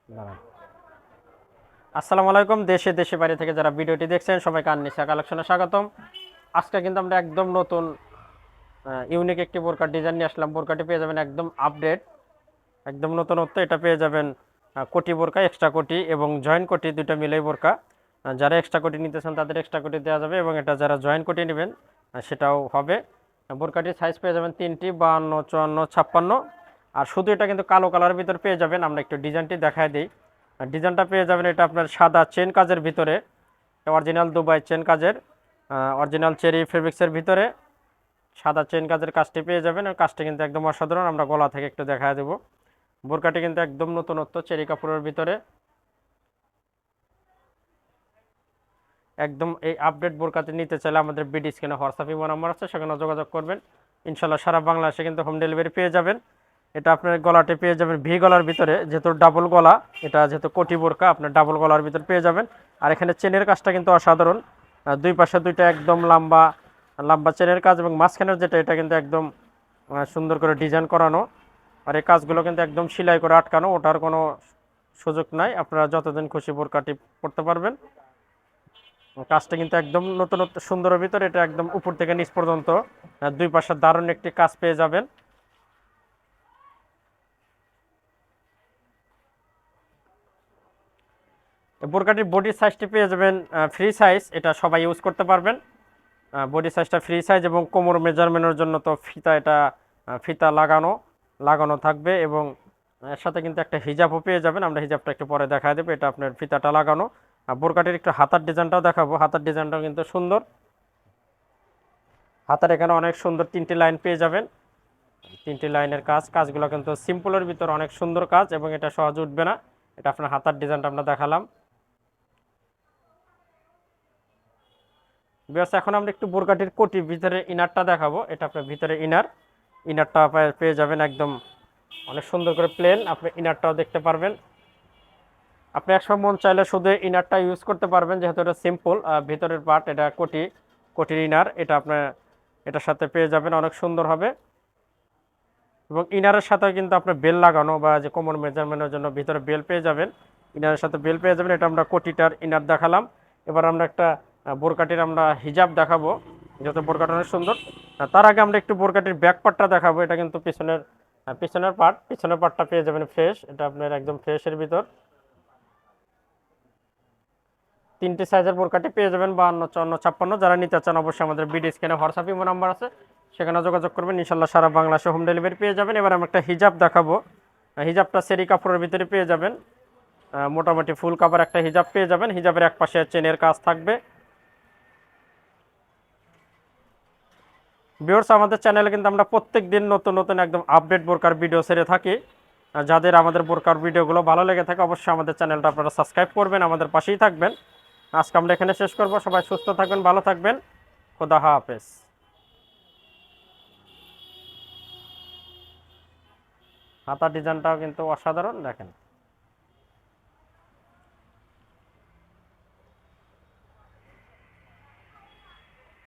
দাঁড়ান। আসসালামু আলাইকুম, দেশে দেশে বাইরে থেকে যারা ভিডিওটি দেখছেন সবাইকে আননিসা কালেকশনে স্বাগতম। আজকে কিন্তু আমরা একদম নতুন ইউনিক একটি বোরকার ডিজাইন নিয়ে আসলাম। বোরকাটি পেয়ে যাবেন একদম আপডেট, একদম নতুনত্ব। এটা পেয়ে যাবেন কোটি বোরকা, এক্সট্রা কোটি এবং জয়েন্ট কোটি দুটো মিলেই বোরকা। যারা এক্সট্রা কোটি নিতে চান তাদের এক্সট্রা কোটি দেওয়া যাবে এবং এটা যারা জয়েন্ট কোটি নেবেন সেটাও হবে। বোরকাটির সাইজ পেয়ে যাবেন তিনটি, 52, 54, 56। আর শুধু এটা কিন্তু কালো কালারের ভিতর পেয়ে যাবেন। আমরা একটু ডিজাইনটি দেখায় দিই। ডিজাইনটা পেয়ে যাবেন এটা আপনার সাদা চেন কাজের ভিতরে, অরিজিনাল দুবাই চেন কাজের, অরিজিনাল চেরি ফেব্রিক্সের ভিতরে সাদা চেন কাজের কাজটি পেয়ে যাবেন। আর কাজটি কিন্তু একদম অসাধারণ। আমরা গলা থেকে একটু দেখায় দেবো। বোরকাটি কিন্তু একদম নতুনত্ব, চেরি কাপড়ের ভিতরে একদম। এই আপডেট বোরকাটি নিতে চাইলে আমাদের বিডি স্ক্রিনে হোয়াটসঅ্যাপ ইমো নাম্বার আছে, সেখানে যোগাযোগ করবেন। ইনশাল্লাহ সারা বাংলাদেশে কিন্তু হোম ডেলিভারি পেয়ে যাবেন। এটা আপনার গলাটি পেয়ে যাবেন ভি গলার ভিতরে, যেহেতু ডাবল গলা, এটা যেহেতু কোটি বোরকা আপনার ডাবল গলার ভিতরে পেয়ে যাবেন। আর এখানে চেনের কাজটা কিন্তু অসাধারণ। দুই পাশে দুইটা একদম লম্বা লম্বা চেনের কাজ এবং মাঝখানের যেটা এটা কিন্তু একদম সুন্দর করে ডিজাইন করানো। আর এই কাজগুলো কিন্তু একদম সেলাই করে আটকানো, ওটার কোনো সুযোগ নাই। আপনারা যতদিন খুশি বোরকাটি পরতে পারবেন। কাজটা কিন্তু একদম নতুনত্ব সুন্দরের ভিতরে, এটা একদম উপর থেকে নিচ পর্যন্ত দুই পাশে দারুণ একটি কাজ পেয়ে যাবেন। বোরকাটির বডি সাইজটি পেয়ে যাবেন ফ্রি সাইজ, এটা সবাই ইউজ করতে পারবেন। বডি সাইজটা ফ্রি সাইজ এবং কোমর মেজারমেন্টের জন্য তো ফিতা, এটা ফিতা লাগানো লাগানো থাকবে এবং এর সাথে কিন্তু একটা হিজাবও পেয়ে যাবেন। আমরা হিজাবটা একটু পরে দেখায় দেবো। এটা আপনার ফিতাটা লাগানো। আর বোরকাটির একটু হাতার ডিজাইনটাও দেখাবো। হাতার ডিজাইনটাও কিন্তু সুন্দর। হাতার এখানে অনেক সুন্দর তিনটি লাইন পেয়ে যাবেন। তিনটি লাইনের কাজগুলো কিন্তু সিম্পলের ভিতর অনেক সুন্দর কাজ এবং এটা সহজে উঠবে না। এটা আপনার হাতার ডিজাইনটা আমরা দেখালাম। বিকজ এখন আমরা একটু বোরকাটির কোটির ভিতরে ইনারটা দেখাবো। এটা আপনার ভিতরে ইনারটা পেয়ে যাবেন একদম অনেক সুন্দর করে প্লেন। আপনি ইনারটাও দেখতে পারবেন। আপনি একসময় মন চাইলে শুধু ইনারটা ইউজ করতে পারবেন, যেহেতু এটা সিম্পল। ভিতরের পার্ট এটা কোটির ইনার, এটা আপনার এটার সাথে পেয়ে যাবেন, অনেক সুন্দর হবে। এবং ইনারের সাথে কিন্তু আপনার বেল লাগানো বা যে কোমর মেজারমেন্টের জন্য ভিতরে বেল পেয়ে যাবেন। ইনারের সাথে বেল পেয়ে যাবেন। এটা আমরা কোটিটার ইনার দেখালাম। এবার আমরা একটা বোরকাটির আমরা হিজাব দেখাবো, যাতে বোরকাটা অনেক সুন্দর। তার আগে আমরা একটু বোরকাটির ব্যাক পার্টটা দেখাবো। এটা কিন্তু পিছনের পার্টটা পেয়ে যাবেন ফ্রেশ, এটা আপনার একদম ফ্রেশের ভিতর। তিনটি সাইজের বোরকাটি পেয়ে যাবেন 52, 54, 56। যারা নিতে চান অবশ্যই আমাদের বিডি স্ক্রিনে হোয়াটসঅ্যাপ ইমো নাম্বার আছে, সেখানে যোগাযোগ করবেন। ইনশাল্লাহ সারা বাংলাদেশে হোম ডেলিভারি পেয়ে যাবেন। এবার আমরা একটা হিজাব দেখাবো। হিজাবটা সেরি কাপড়ের ভিতরে পেয়ে যাবেন। মোটামুটি ফুল কাভার একটা হিজাব পেয়ে যাবেন। হিজাবের এক পাশে চেনের কাজ থাকবে। ভিউয়ার্স, আমাদের চ্যানেলে কিন্তু আমরা প্রত্যেক দিন নতুন নতুন একদম আপডেট বোরকার ভিডিও ছেড়ে থাকি। যাদের আমাদের বোরকার ভিডিওগুলো ভালো লেগে থাকে অবশ্যই আমাদের চ্যানেলটা আপনারা সাবস্ক্রাইব করবেন, আমাদের পাশেই থাকবেন। আজকে আমরা এখানে শেষ করব। সবাই সুস্থ থাকবেন, ভালো থাকবেন। খোদা হাফেজ। হাতার ডিজাইনটাও কিন্তু অসাধারণ, দেখেন।